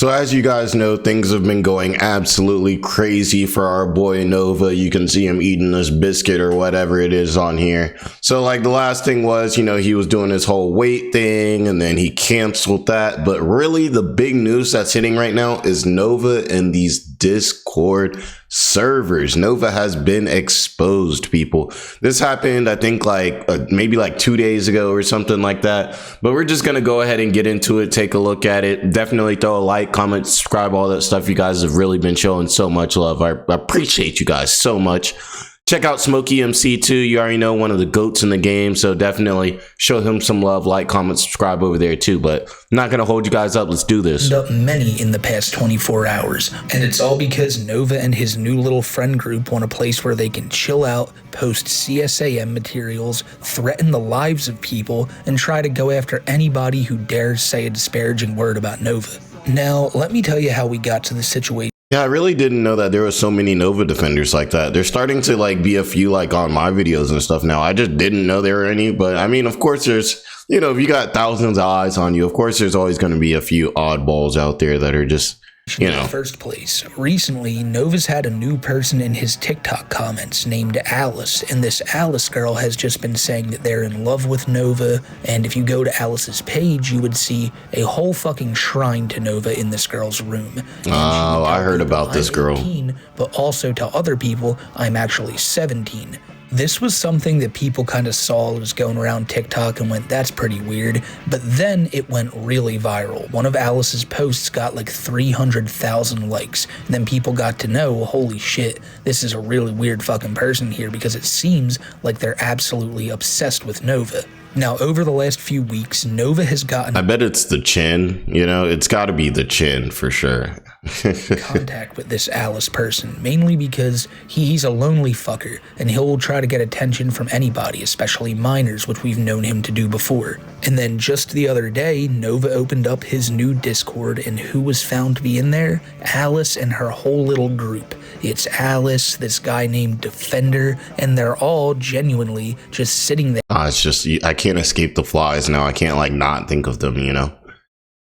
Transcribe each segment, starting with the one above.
So as you guys know, things have been going absolutely crazy for our boy Nova. You can see him eating this biscuit or whatever it is on here. So like the last thing was, you know, he was doing his whole weight thing and then he canceled that. But really the big news that's hitting right now is Nova and these Discord servers. Nova has been exposed, people. This happened, I think, like maybe like 2 days ago or something like that. But we're just gonna go ahead and get into it, take a look at it. Definitely throw a like, comment, subscribe, all that stuff. You guys have really been showing so much love. I appreciate you guys so much. Check out Smokey MC too. You already know, one of the GOATs in the game, so definitely show him some love. Like, comment, subscribe over there too. But I'm not gonna hold you guys up. Let's do this. Many in the past 24 hours, and it's all because Nova and his new little friend group want a place where they can chill out, post CSAM materials, threaten the lives of people, and try to go after anybody who dares say a disparaging word about Nova. Now, let me tell you how we got to the situation. Yeah, I really didn't know that there were so many Nova defenders like that. There's starting to like be a few like on my videos and stuff now. I just didn't know there were any, but I mean, of course there's, you know, if you got thousands of eyes on you, of course there's always going to be a few oddballs out there that are just, you know. In the first place, recently, Nova's had a new person in his TikTok comments named Alice, and this Alice girl has just been saying that they're in love with Nova, and if you go to Alice's page, you would see a whole fucking shrine to Nova in this girl's room. Oh, I heard about this girl. 18, but also tell other people I'm actually 17. This was something that people kind of saw was going around TikTok and went, that's pretty weird, but then it went really viral. One of Alice's posts got like 300,000 likes, and then people got to know, well, holy shit, this is a really weird fucking person here, because it seems like they're absolutely obsessed with Nova. Now, over the last few weeks, Nova has gotten... I bet it's the chin, you know, it's got to be the chin for sure. contact with this Alice person, mainly because he's a lonely fucker, and he'll try to get attention from anybody, especially minors, which we've known him to do before. And then just the other day, Nova opened up his new Discord, and who was found to be in there? Alice and her whole little group. It's Alice, this guy named Defender, and they're all genuinely just sitting there. It's just, I can't escape the flies now. I can't like not think of them, you know?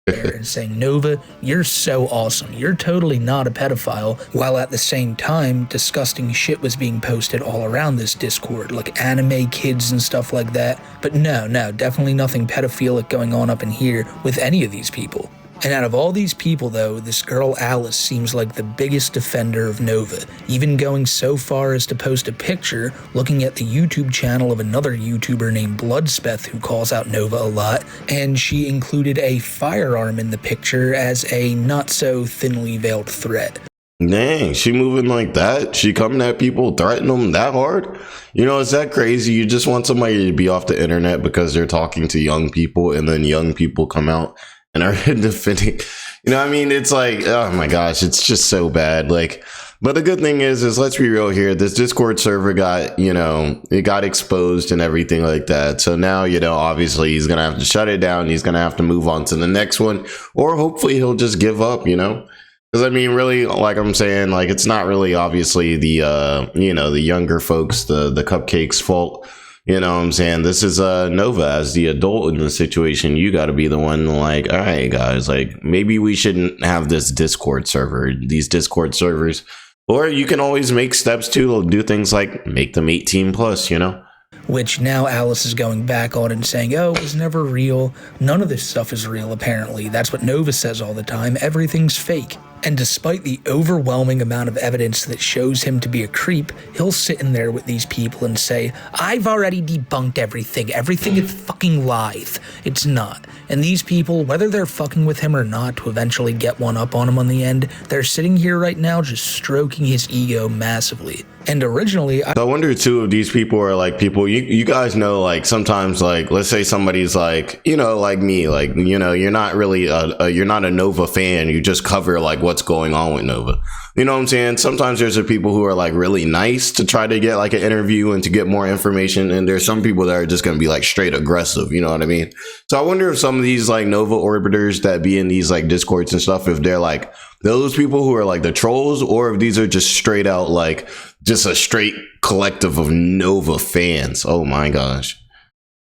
And saying, Nova, you're so awesome. You're totally not a pedophile, while at the same time, disgusting shit was being posted all around this Discord, like anime kids and stuff like that. But no, definitely nothing pedophilic going on up in here with any of these people. And out of all these people, though, this girl Alice seems like the biggest defender of Nova, even going so far as to post a picture looking at the YouTube channel of another YouTuber named Bloodspeth who calls out Nova a lot, and she included a firearm in the picture as a not-so-thinly veiled threat. Dang, she moving like that? She coming at people, threatening them that hard? You know, is that crazy? You just want somebody to be off the internet because they're talking to young people, and then young people come out and are defending, you know, I mean, it's like, oh my gosh, it's just so bad. Like, but the good thing is let's be real here. This Discord server got, you know, it got exposed and everything like that. So now, you know, obviously he's going to have to shut it down. He's going to have to move on to the next one, or hopefully he'll just give up, you know? Because I mean, really, like I'm saying, like, it's not really obviously the, you know, the younger folks, the Cupcake's fault. You know what I'm saying? This is Nova as the adult in the situation. You got to be the one like, all right, guys, like maybe we shouldn't have this Discord server, these Discord servers. Or you can always make steps to do things like make them 18 plus, you know? Which now Alice is going back on and saying, oh, it was never real. None of this stuff is real, apparently. That's what Nova says all the time. Everything's fake. And despite the overwhelming amount of evidence that shows him to be a creep, he'll sit in there with these people and say, I've already debunked everything. Everything is fucking live. It's not. And these people, whether they're fucking with him or not to eventually get one up on him on the end, they're sitting here right now just stroking his ego massively. And originally, I wonder too if these people are like people you guys know, like sometimes, like let's say somebody's like, you know, like me, like, you know, you're not really you're not a Nova fan. You just cover like what's going on with Nova. You know what I'm saying? Sometimes there's people who are like really nice to try to get like an interview and to get more information. And there's some people that are just going to be like straight aggressive. You know what I mean? So I wonder if some of these like Nova orbiters that be in these like Discords and stuff, if they're like those people who are like the trolls, or if these are just straight out like just a straight collective of Nova fans. Oh my gosh.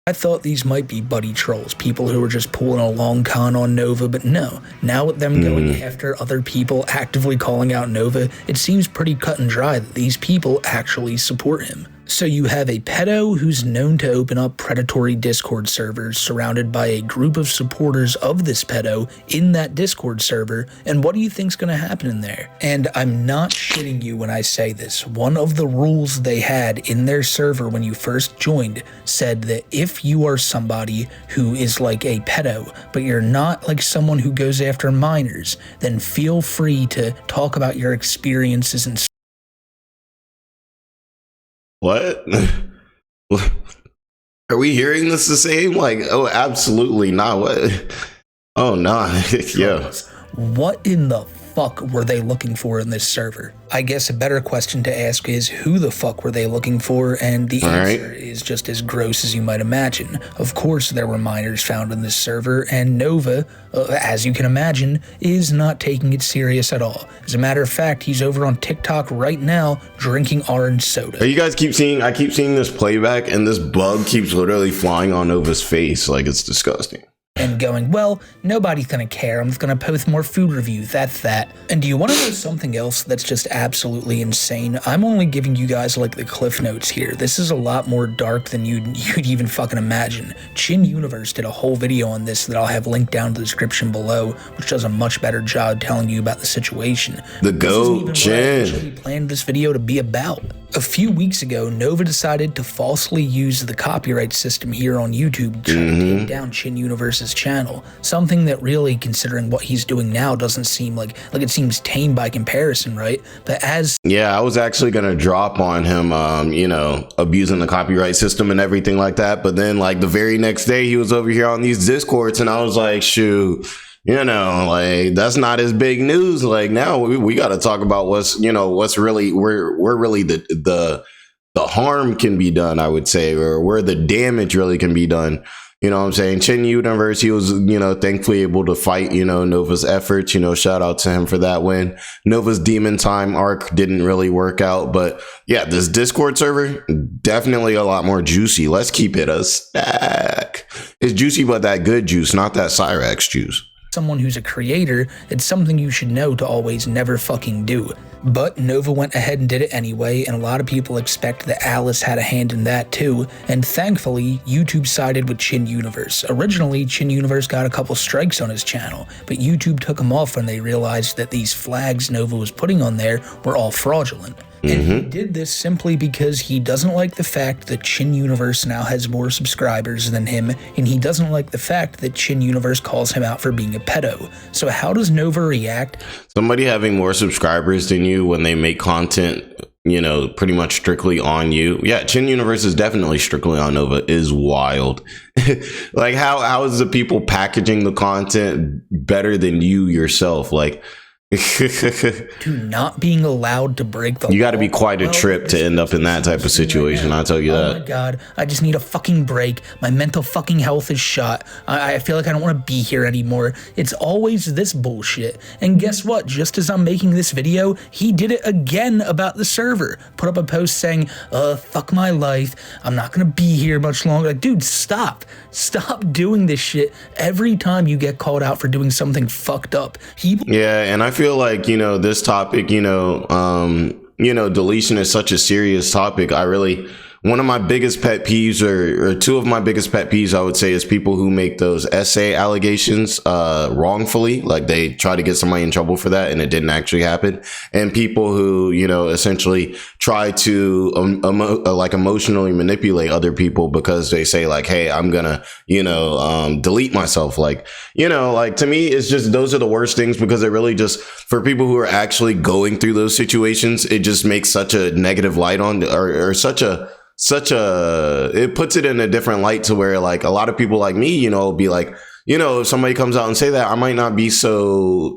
I thought these might be buddy trolls, people who were just pulling a long con on Nova, but no. Now with them going after other people, actively calling out Nova, it seems pretty cut and dry that these people actually support him. So you have a pedo who's known to open up predatory Discord servers surrounded by a group of supporters of this pedo in that Discord server, and what do you think's gonna happen in there? And I'm not shitting you when I say this. One of the rules they had in their server when you first joined said that if you are somebody who is like a pedo, but you're not like someone who goes after minors, then feel free to talk about your experiences and What? Are we hearing this the same? Like, oh, absolutely not. What? Oh, no. Yeah. What in the fuck were they looking for in this server? I guess a better question to ask is who the fuck were they looking for, and the answer is just as gross as you might imagine. Of course there were minors found in this server, and Nova, as you can imagine, is not taking it serious at all. As a matter of fact, he's over on TikTok right now drinking orange soda. You guys keep seeing, I keep seeing this playback, and this bug keeps literally flying on Nova's face. Like, it's disgusting. And going, well, nobody's gonna care, I'm just gonna post more food reviews, that's that. And do you wanna know something else that's just absolutely insane? I'm only giving you guys like the cliff notes here. This is a lot more dark than you'd even fucking imagine. Chin Universe did a whole video on this that I'll have linked down in the description below, which does a much better job telling you about the situation. The GOAT, Chin. This isn't even what I actually planned this video to be about. A few weeks ago, Nova decided to falsely use the copyright system here on YouTube to take down Chin Universe's channel. Something that really, considering what he's doing now, doesn't seem like it seems tame by comparison, right? But as... Yeah, I was actually going to drop on him, you know, abusing the copyright system and everything like that. But then like the very next day he was over here on these Discords and I was like, shoot, you know, like that's not as big news. Like now we got to talk about what's, you know, what's really where really the harm can be done, I would say, or where the damage really can be done. You know what I'm saying? Chin Universe, he was, you know, thankfully able to fight, you know, Nova's efforts. You know, shout out to him for that win. Nova's Demon Time arc didn't really work out. But yeah, this Discord server, definitely a lot more juicy. Let's keep it a stack. It's juicy, but that good juice, not that Cyrax juice. Someone who's a creator, it's something you should know to always never fucking do. But Nova went ahead and did it anyway, and a lot of people expect that Alice had a hand in that too, and thankfully, YouTube sided with Chin Universe. Originally, Chin Universe got a couple strikes on his channel, but YouTube took him off when they realized that these flags Nova was putting on there were all fraudulent. And he did this simply because he doesn't like the fact that Chin Universe now has more subscribers than him, and he doesn't like the fact that Chin Universe calls him out for being a pedo. So how does Nova react? Somebody having more subscribers than you when they make content, you know, pretty much strictly on you. Yeah, Chin Universe is definitely strictly on Nova is wild. Like how is the people packaging the content better than you yourself? Like, to not being allowed to break the law. You got to be quite a trip to end up in that type of situation. I'll tell you that. Oh my god, I just need a fucking break. My mental fucking health is shot. I feel like I don't want to be here anymore. It's always this bullshit. And guess what? Just as I'm making this video, he did it again about the server. Put up a post saying, fuck my life. I'm not gonna be here much longer. Like, dude, stop. Stop doing this shit every time you get called out for doing something fucked up. Yeah, and I feel like, you know, this topic, you know, deletion is such a serious topic. One of my biggest pet peeves, or two of my biggest pet peeves, I would say, is people who make those essay allegations wrongfully, like they try to get somebody in trouble for that and it didn't actually happen, and people who, you know, essentially try to like emotionally manipulate other people because they say like, hey, I'm gonna, you know, delete myself. Like, you know, like to me, it's just, those are the worst things, because it really just, for people who are actually going through those situations, it just makes such a negative light on, or it puts it in a different light to where like a lot of people like me, you know, be like, you know, if somebody comes out and say that, I might not be so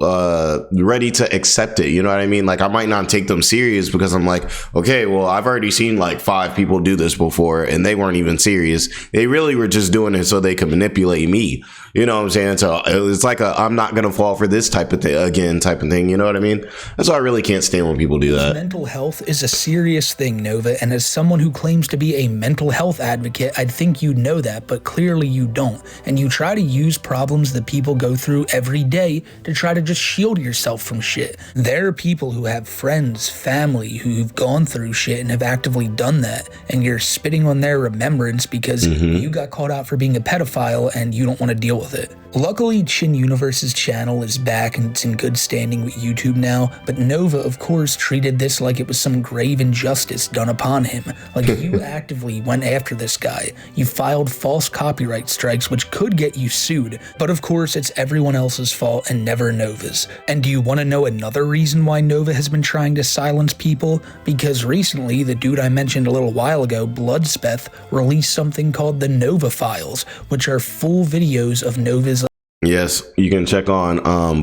ready to accept it. You know what I mean? Like I might not take them serious because I'm like, okay, well, I've already seen like 5 people do this before and they weren't even serious. They really were just doing it so they could manipulate me. You know what I'm saying? So it's like I'm not gonna fall for this type of thing again, type of thing. You know what I mean? That's why I really can't stand when people do that. Mental health is a serious thing, Nova, and as someone who claims to be a mental health advocate, I'd think you know that, but clearly you don't. And you try to use problems that people go through every day to try to just shield yourself from shit. There are people who have friends, family, who've gone through shit and have actively done that, and you're spitting on their remembrance because you got called out for being a pedophile and you don't want to deal with it. Luckily, Chin Universe's channel is back and it's in good standing with YouTube now, but Nova, of course, treated this like it was some grave injustice done upon him. Like, you actively went after this guy. You filed false copyright strikes, which could get you sued, but of course, it's everyone else's fault and never Nova's. And do you want to know another reason why Nova has been trying to silence people? Because recently, the dude I mentioned a little while ago, Bloodspeth, released something called the Nova Files, which are full videos of Nova's. Yes, you can check on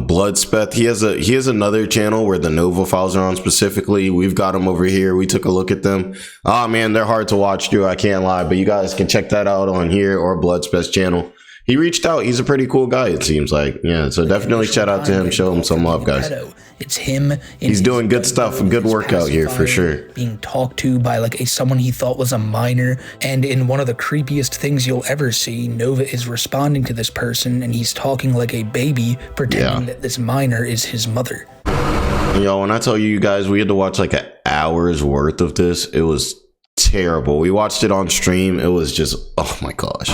Bloodspeth. He has another channel where the Nova Files are on specifically. We've got them over here. We took a look at them. Oh man, they're hard to watch too, I can't lie, but you guys can check that out on here or Bloodspeth's channel. He reached out. He's a pretty cool guy, it seems like. Yeah, so definitely shout out to him. Show him some love, guys. It's him. He's doing good stuff, good work out here for sure. Being talked to by like someone he thought was a minor, and in one of the creepiest things you'll ever see, Nova is responding to this person, and he's talking like a baby, pretending that this minor is his mother. Yo, when I tell you guys, we had to watch like an hour's worth of this. It was terrible. We watched it on stream. It was just, oh my gosh.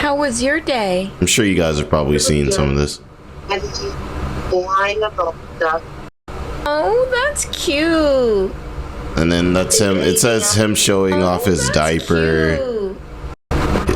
How was your day? I'm sure you guys have probably seen some of this. Oh, that's cute. And then that's him. It says him showing off his diaper. Cute.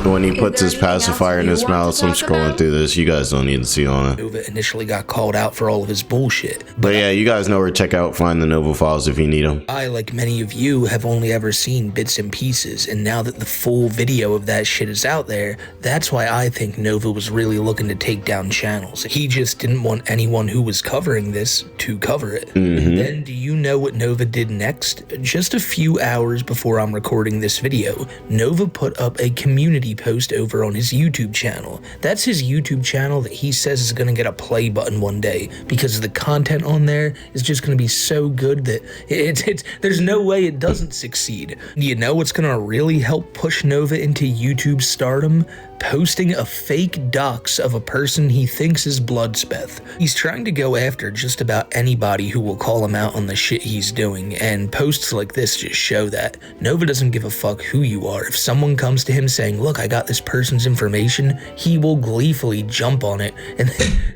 When he puts his pacifier in his mouth. I'm scrolling through this. You guys don't need to see all that. Nova initially got called out for all of his bullshit. But yeah, you guys know where to check out, find the Nova Files if you need them. I, like many of you, have only ever seen bits and pieces, and now that the full video of that shit is out there, that's why I think Nova was really looking to take down channels. He just didn't want anyone who was covering this to cover it. And then do you know what Nova did next? Just a few hours before I'm recording this video, Nova put up a community post over on his YouTube channel. That's his YouTube channel that he says is going to get a play button one day because the content on there is just going to be so good that there's no way it doesn't succeed. You know what's going to really help push Nova into YouTube stardom? Posting a fake dox of a person he thinks is Bloodspeth. He's trying to go after just about anybody who will call him out on the shit he's doing, and posts like this just show that. Nova doesn't give a fuck who you are. If someone comes to him saying, look, I got this person's information, he will gleefully jump on it and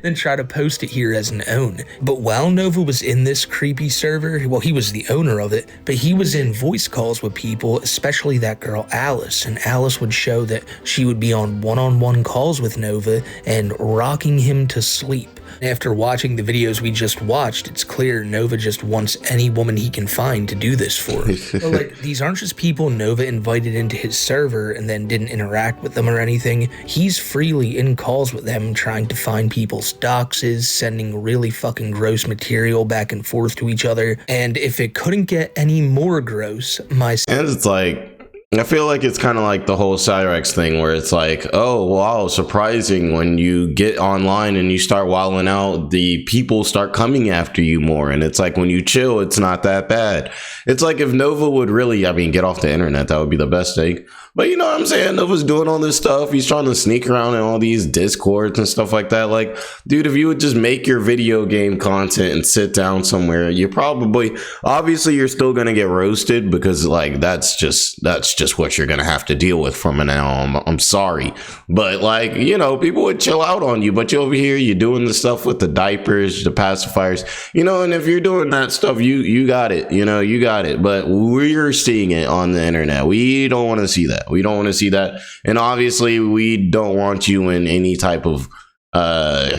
then try to post it here as an own. But while Nova was in this creepy server, well, he was the owner of it, but he was in voice calls with people, especially that girl Alice, and Alice would show that she would be on one-on-one calls with Nova and rocking him to sleep. After watching the videos we just watched, it's clear Nova just wants any woman he can find to do this for. But like, these aren't just people Nova invited into his server and then didn't interact with them or anything. He's freely in calls with them, trying to find people's doxes, sending really fucking gross material back and forth to each other. And if it couldn't get any more gross, and it's like, I feel like it's kind of like the whole Cyrex thing where it's like, oh, wow, surprising when you get online and you start wilding out, the people start coming after you more. And it's like when you chill, it's not that bad. It's like if Nova would really, I mean, get off the internet, that would be the best thing. But you know what I'm saying? Nova's doing all this stuff. He's trying to sneak around in all these Discords and stuff like that. Like, dude, if you would just make your video game content and sit down somewhere, you probably, obviously you're still going to get roasted because like, that's just what you're going to have to deal with from now on. I'm sorry. But like, you know, people would chill out on you, but you over here, you're doing the stuff with the diapers, the pacifiers, you know, and if you're doing that stuff, you got it, you know, you got it. But we're seeing it on the internet. We don't want to see that. We don't want to see that. And obviously we don't want you in any type of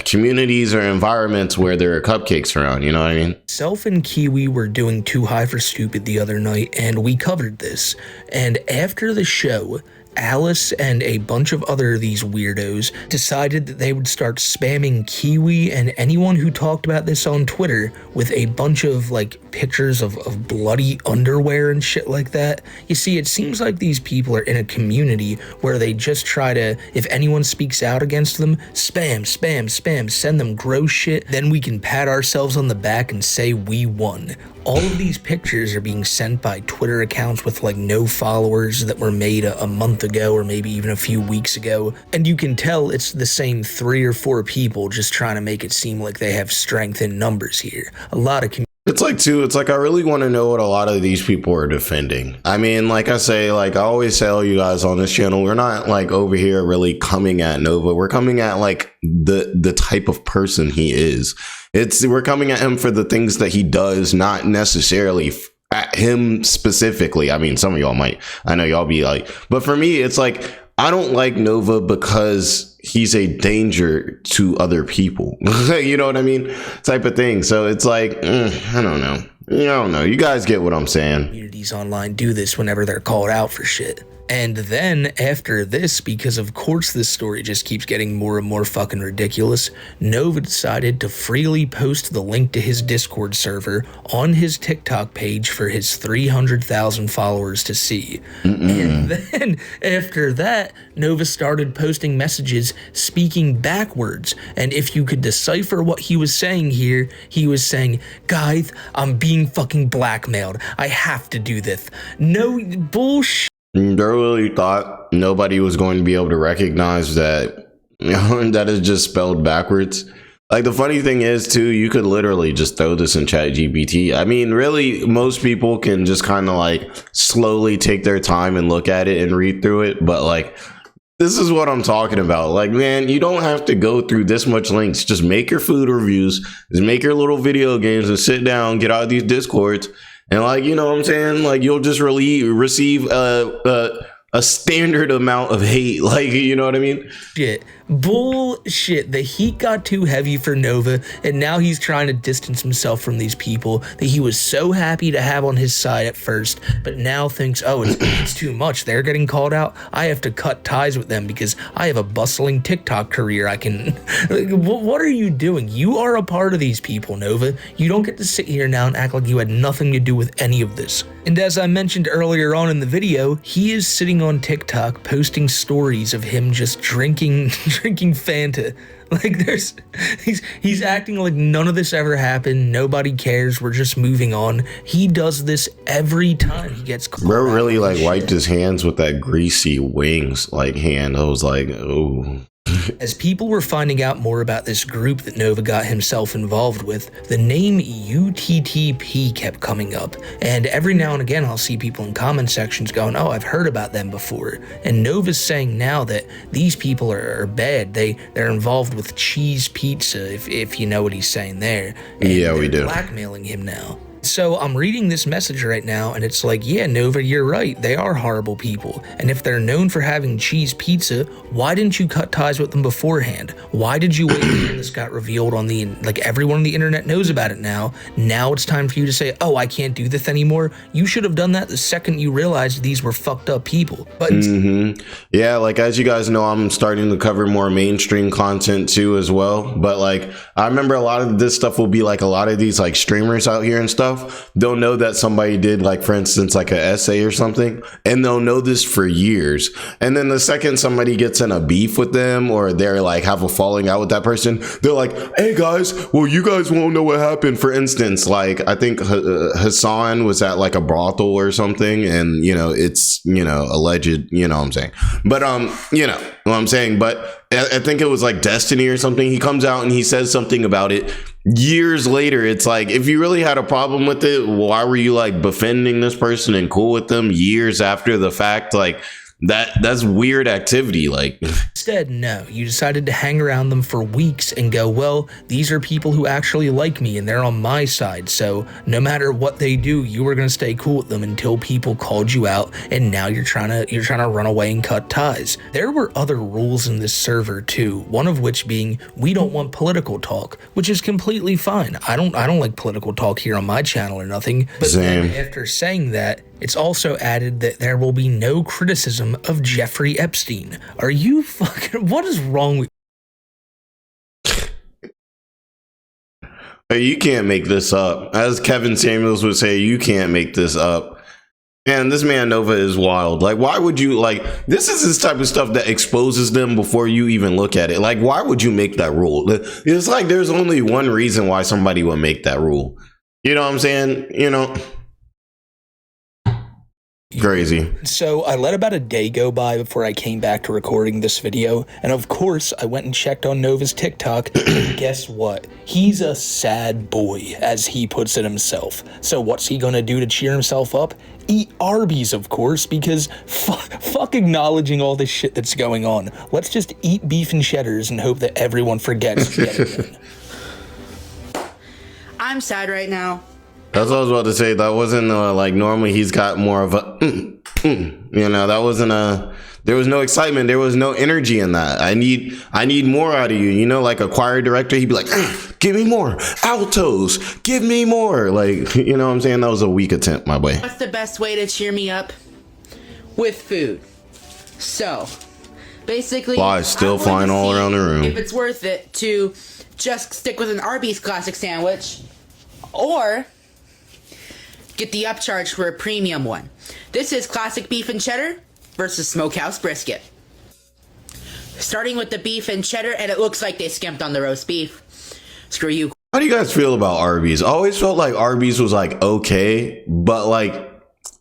communities or environments where there are cupcakes around, you know what I mean? Self and Kiwi were doing Too High for Stupid the other night, and we covered this. And after the show, Alice and a bunch of other these weirdos decided that they would start spamming Kiwi and anyone who talked about this on Twitter with a bunch of like pictures of bloody underwear and shit like that. You see, it seems like these people are in a community where they just try to, if anyone speaks out against them, spam, spam, spam, send them gross shit, then we can pat ourselves on the back and say we won. All of these pictures are being sent by Twitter accounts with like no followers that were made a month ago or maybe even a few weeks ago. And you can tell it's the same 3 or 4 people just trying to make it seem like they have strength in numbers here. A lot of it's like I really want to know what a lot of these people are defending. I mean, like I say, like I always tell you guys on this channel, we're not like over here really coming at Nova. We're coming at like the type of person he is. We're coming at him for the things that he does, not necessarily at him specifically. I mean, some of y'all might, I know y'all be like, but for me, it's like, I don't like Nova because he's a danger to other people. You know what I mean? Type of thing. So it's like, I don't know. I don't know. You guys get what I'm saying. Communities online do this whenever they're called out for shit. And then after this, because of course this story just keeps getting more and more fucking ridiculous, Nova decided to freely post the link to his Discord server on his TikTok page for his 300,000 followers to see. And then after that, Nova started posting messages speaking backwards. And if you could decipher what he was saying here, he was saying, guys, I'm being fucking blackmailed. I have to do this. No bullshit. They really thought nobody was going to be able to recognize that, you know, that is just spelled backwards. Like the funny thing is too, you could literally just throw this in ChatGPT. I mean, really, most people can just kind of like slowly take their time and look at it and read through it. But like, this is what I'm talking about. Like, man, you don't have to go through this much links. Just make your food reviews, just make your little video games and sit down, get out of these Discords. And like, you know what I'm saying? Like, you'll just receive a standard amount of hate. Like, you know what I mean? Shit. Bullshit. The heat got too heavy for Nova, and now he's trying to distance himself from these people that he was so happy to have on his side at first, but now thinks, oh, it's too much. They're getting called out. I have to cut ties with them because I have a bustling TikTok career. I can... Like, what are you doing? You are a part of these people, Nova. You don't get to sit here now and act like you had nothing to do with any of this. And as I mentioned earlier on in the video, he is sitting on TikTok posting stories of him just drinking Fanta. Like he's acting like none of this ever happened. Nobody cares. We're just moving on. He does this every time he gets caught. Bro really like wiped his hands with that greasy wings like hand. I was like, oh. As people were finding out more about this group that Nova got himself involved with, the name UTTP kept coming up, and every now and again I'll see people in comment sections going, oh, I've heard about them before. And Nova's saying now that these people are bad. They're involved with cheese pizza, if you know what he's saying there. And yeah, we do. Blackmailing him now. So I'm reading this message right now, and it's like, yeah, Nova, you're right. They are horrible people. And if they're known for having cheese pizza, why didn't you cut ties with them beforehand? Why did you wait until this got revealed on the, like, everyone on the internet knows about it now. Now it's time for you to say, oh, I can't do this anymore. You should have done that the second you realized these were fucked up people. But yeah, like, as you guys know, I'm starting to cover more mainstream content too as well. But like, I remember a lot of this stuff will be like a lot of these like streamers out here and stuff. They'll know that somebody did, like, for instance, like an essay or something, and they'll know this for years. And then the second somebody gets in a beef with them, or they're like have a falling out with that person, they're like, hey guys, well, you guys won't know what happened. For instance, like, I think Hassan was at like a brothel or something, and you know, it's, you know, alleged, you know what I'm saying, but you know what I'm saying. But I think it was like Destiny or something. He comes out and he says something about it years later. It's like, if you really had a problem with it, why were you like befriending this person and cool with them years after the fact? Like, that's weird activity. Like, instead, no, you decided to hang around them for weeks and go, well, these are people who actually like me and they're on my side, so no matter what they do, you were going to stay cool with them until people called you out, and now you're trying to run away and cut ties. There were other rules in this server too, one of which being we don't want political talk, which is completely fine. I don't like political talk here on my channel or nothing. But then after saying that, It's also added that there will be no criticism of Jeffrey Epstein. Are you fucking... What is wrong with... Hey, you can't make this up. As Kevin Samuels would say, you can't make this up. Man, this man Nova is wild. Like, why would you, like, this is this type of stuff that exposes them before you even look at it. Like, why would you make that rule? It's like there's only one reason why somebody would make that rule. You know what I'm saying? You know? Crazy. So I let about a day go by before I came back to recording this video, and of course I went and checked on Nova's TikTok, and guess what? He's a sad boy, as he puts it himself. So what's he gonna do to cheer himself up? Eat Arby's, of course, because fuck acknowledging all this shit that's going on. Let's just eat beef and cheddars and hope that everyone forgets yet again. I'm sad right now. That's what I was about to say. That wasn't like normally he's got more of a, you know, that wasn't there was no excitement. There was no energy in that. I need more out of you. You know, like a choir director, he'd be like, give me more altos, give me more. Like, you know what I'm saying? That was a weak attempt, my boy. What's the best way to cheer me up? With food. So, basically, Flies still flying all around the room. If it's worth it to just stick with an Arby's classic sandwich, or get the upcharge for a premium one. This is classic beef and cheddar versus smokehouse brisket. Starting with the beef and cheddar, and it looks like they skimped on the roast beef. Screw you. How do you guys feel about Arby's? I always felt like Arby's was like okay, but like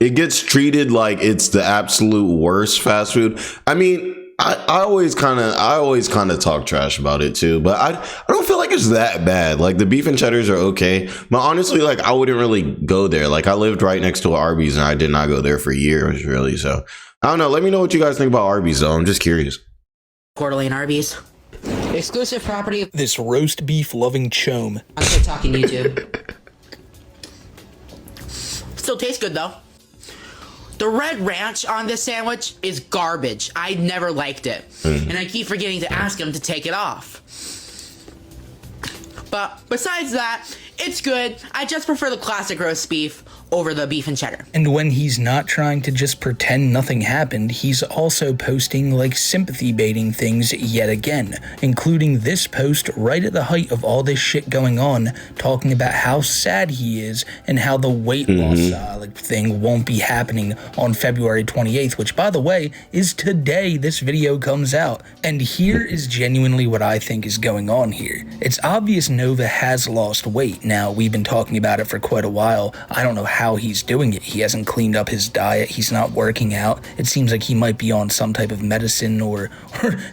it gets treated like it's the absolute worst fast food. I mean, I always kind of talk trash about it too, but I don't feel like it's that bad. Like the beef and cheddars are okay, but honestly, like I wouldn't really go there. Like I lived right next to an Arby's and I did not go there for years, really. So I don't know. Let me know what you guys think about Arby's, though. I'm just curious. Coeur d'Alene Arby's. Exclusive property of This roast beef loving chome. on TikTok and YouTube. Still tastes good though. The red ranch on this sandwich is garbage. I never liked it. And I keep forgetting to ask him to take it off. But besides that, it's good. I just prefer the classic roast beef over the beef and cheddar. And when he's not trying to just pretend nothing happened, he's also posting like sympathy baiting things yet again, including this post right at the height of all this shit going on, talking about how sad he is and how the weight loss thing won't be happening on February 28th, which by the way is today this video comes out. And here is genuinely what I think is going on here. It's obvious Nova has lost weight. Now, we've been talking about it for quite a while. I don't know how he's doing it. He hasn't cleaned up his diet. He's not working out. It seems like he might be on some type of medicine or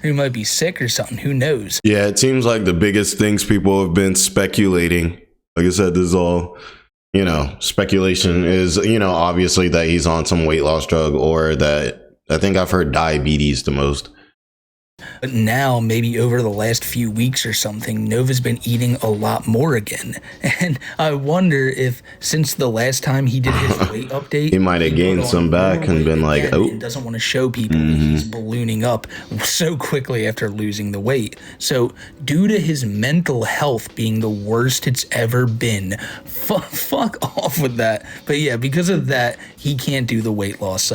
he might be sick or something. Who knows? Yeah, it seems like the biggest things people have been speculating. Like I said, this is all, you know, speculation is, you know, obviously that he's on some weight loss drug or that I think I've heard diabetes the most. But now, maybe over the last few weeks or something, Nova's been eating a lot more again. And I wonder if, since the last time he did his weight update, He might have gained some back and been like, oh. and doesn't want to show people that he's ballooning up so quickly after losing the weight. So, due to his mental health being the worst it's ever been, fuck off with that. But yeah, because of that, he can't do the weight loss.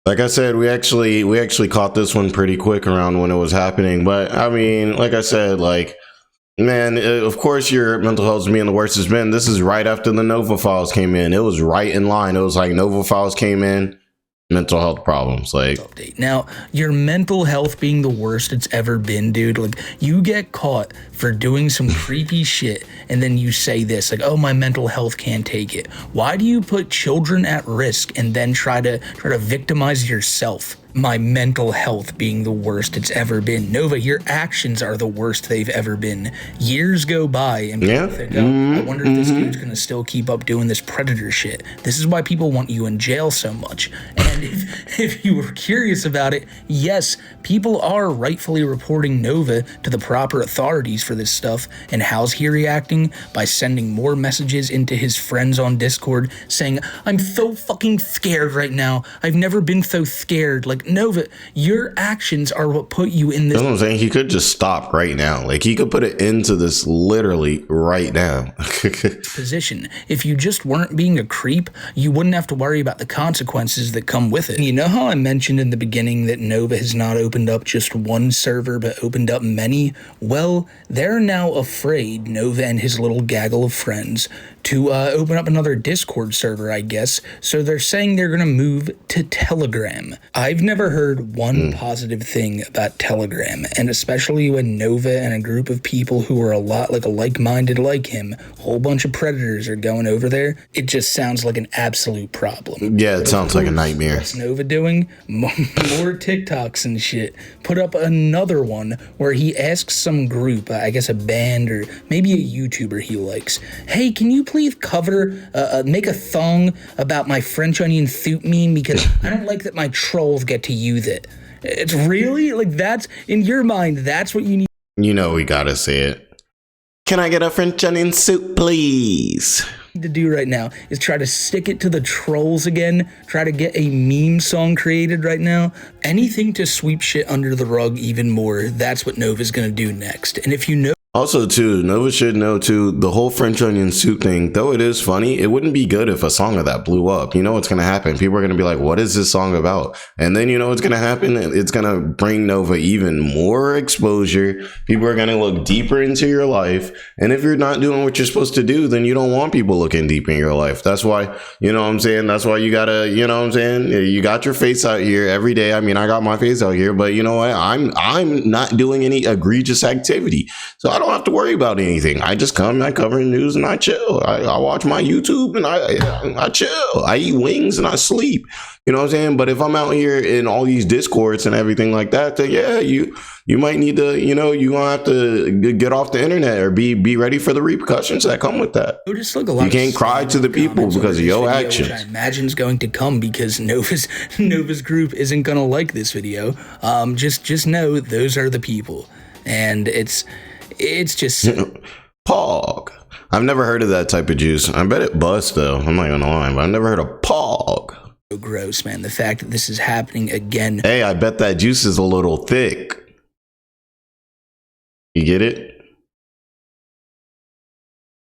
Like I said, we actually caught this one pretty quick around when it was happening. But I mean, like I said, like, man, of course your mental health is being the worst it's been. This is right after the Nova files came in. It was right in line. It was like Nova files came in, mental health problems. Like, update. Now, your mental health being the worst it's ever been, dude. Like, you get caught for doing some creepy shit, and then you say this, like, oh, my mental health can't take it. Why do you put children at risk and then try to victimize yourself? My mental health being the worst it's ever been. Nova, your actions are the worst they've ever been. Years go by and people think, oh, I wonder if this dude's gonna still keep up doing this predator shit. This is why people want you in jail so much. And And if you were curious about it, yes, people are rightfully reporting Nova to the proper authorities for this stuff. And how's he reacting? By sending more messages into his friends on Discord saying, I'm so fucking scared right now. I've never been so scared. Like, Nova, your actions are what put you in this. That's what I'm saying. He could just stop right now. Like, he could put an end to this literally right now. Position. If you just weren't being a creep, you wouldn't have to worry about the consequences that come with it. You know how I mentioned in the beginning that Nova has not opened up just one server but opened up many? Well, they're now afraid, Nova and his little gaggle of friends, to open up another Discord server, I guess. So they're saying they're gonna move to Telegram. I've never heard one positive thing about Telegram, and especially when Nova and a group of people who are a lot like-minded like him, a whole bunch of predators are going over there, it just sounds like an absolute problem. Yeah, it sounds like a nightmare. What's Nova doing? More TikToks and shit. Put up another one where he asks some group, I guess a band or maybe a YouTuber he likes, hey, can you please make a song about my French onion soup meme because I don't like that my trolls get to use it. It's really, like, that's, in your mind, that's what you need. You know we gotta say it. Can I get a French onion soup, please? To do right now is try to stick it to the trolls again, try to get a meme song created right now. Anything to sweep shit under the rug even more, that's what Nova's gonna do next. And if you know. Also, too, Nova should know, too, the whole French onion soup thing, though it is funny, it wouldn't be good if a song of that blew up. You know what's going to happen? People are going to be like, what is this song about? And then you know what's going to happen? It's going to bring Nova even more exposure. People are going to look deeper into your life. And if you're not doing what you're supposed to do, then you don't want people looking deep in your life. That's why, you know what I'm saying? That's why you got to, you know what I'm saying? You got your face out here every day. I mean, I got my face out here, but you know what? I'm not doing any egregious activity. So I don't have to worry about anything. I just come, I cover news, and I chill. I watch my YouTube and I chill. I eat wings and I sleep. You know what I'm saying? But if I'm out here in all these Discords and everything like that, then yeah, you might need to, you know, you're gonna have to get off the internet or be ready for the repercussions that come with that. You can't cry to the people because of your actions. Which I imagine is going to come because Nova's group isn't gonna like this video. Just know those are the people, and it's just Pog. I've never heard of that type of juice. I bet it busts though. I'm not gonna lie, but I've never heard of Pog. so gross, man. The fact that this is happening again. Hey, I bet that juice is a little thick. You get it?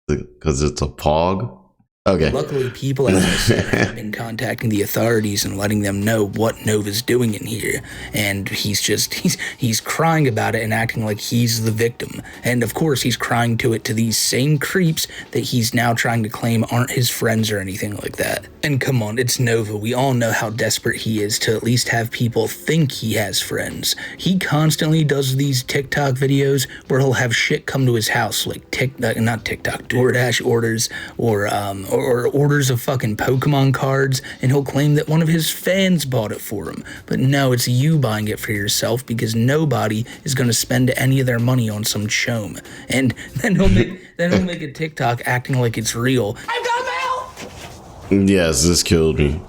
Because it's a Pog. Okay. Luckily, people as I said, have been contacting the authorities and letting them know what Nova's doing in here. And he's crying about it and acting like he's the victim. And of course, he's crying to these same creeps that he's now trying to claim aren't his friends or anything like that. And come on, it's Nova. We all know how desperate he is to at least have people think he has friends. He constantly does these TikTok videos where he'll have shit come to his house, like DoorDash orders or orders of fucking Pokemon cards, and he'll claim that one of his fans bought it for him. But no, it's you buying it for yourself because nobody is going to spend any of their money on some chome. And then he'll make a TikTok acting like it's real. I've got mail! Yes, this killed me.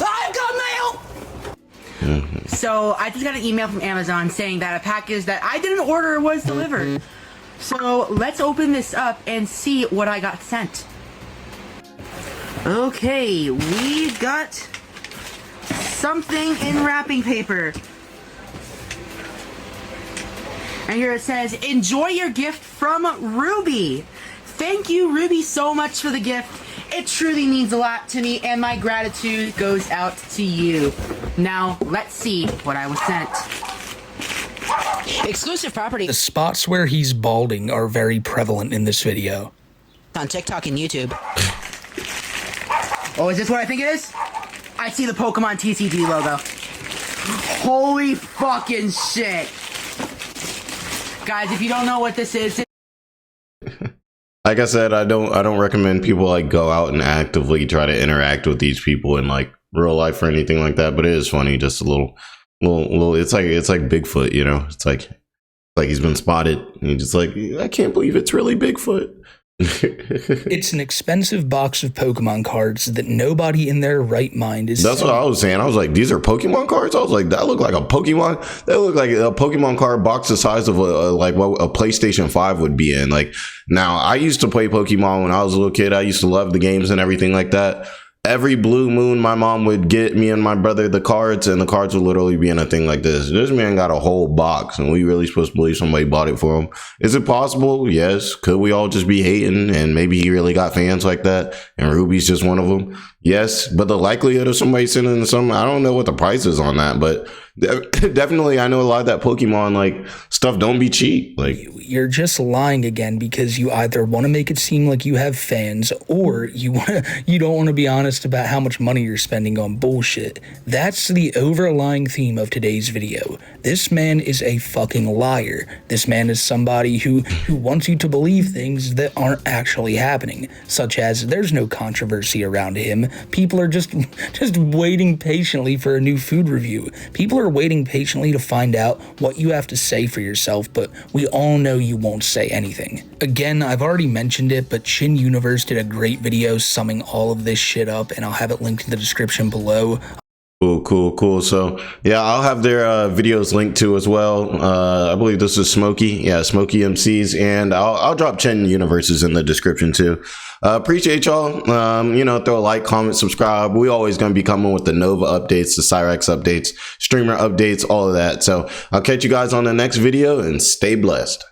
I've got mail! So I just got an email from Amazon saying that a package that I didn't order was delivered. So let's open this up and see what I got sent. Okay, we got something in wrapping paper. And here it says, enjoy your gift from Ruby. Thank you, Ruby, so much for the gift. It truly means a lot to me, and my gratitude goes out to you. Now, let's see what I was sent. Exclusive property. The spots where he's balding are very prevalent in this video. On TikTok and YouTube. Oh, is this what I think it is? I see the Pokemon TCG logo. Holy fucking shit. Guys, if you don't know what this is... Like I said, I don't recommend people like go out and actively try to interact with these people in like real life or anything like that, but it is funny, just a little it's like Bigfoot, you know? It's like he's been spotted and he's just like, I can't believe it's really Bigfoot. It's an expensive box of Pokemon cards that nobody in their right mind is. That's what I was saying. I was like, these are Pokemon cards? I was like, that look like a Pokemon. That look like a Pokemon card box the size of like what a PlayStation 5 would be in. Like, now I used to play Pokemon when I was a little kid. I used to love the games and everything like that. Every blue moon, my mom would get me and my brother the cards, and the cards would literally be in a thing like this. This man got a whole box, and we really supposed to believe somebody bought it for him. Is it possible? Yes. Could we all just be hating, and maybe he really got fans like that, and Ruby's just one of them? Yes. But the likelihood of somebody sending some, I don't know what the price is on that, but definitely I know a lot of that Pokemon like stuff don't be cheap. Like, you're just lying again, because you either want to make it seem like you have fans, or you don't want to be honest about how much money you're spending on bullshit. That's the overlying theme of today's video. This man is a fucking liar. This man is somebody who wants you to believe things that aren't actually happening, such as there's no controversy around him. People are just waiting patiently for a new food review. People are waiting patiently to find out what you have to say for yourself, but we all know you won't say anything. Again, I've already mentioned it, but Chin Universe did a great video summing all of this shit up, and I'll have it linked in the description below. Cool. So yeah, I'll have their videos linked to as well. I believe this is Smokey MCs, and I'll drop Chin Universes in the description too. Appreciate y'all. Throw a like, comment, subscribe. We always gonna be coming with the Nova updates, the Cyrex updates, streamer updates, all of that. So I'll catch you guys on the next video, and stay blessed.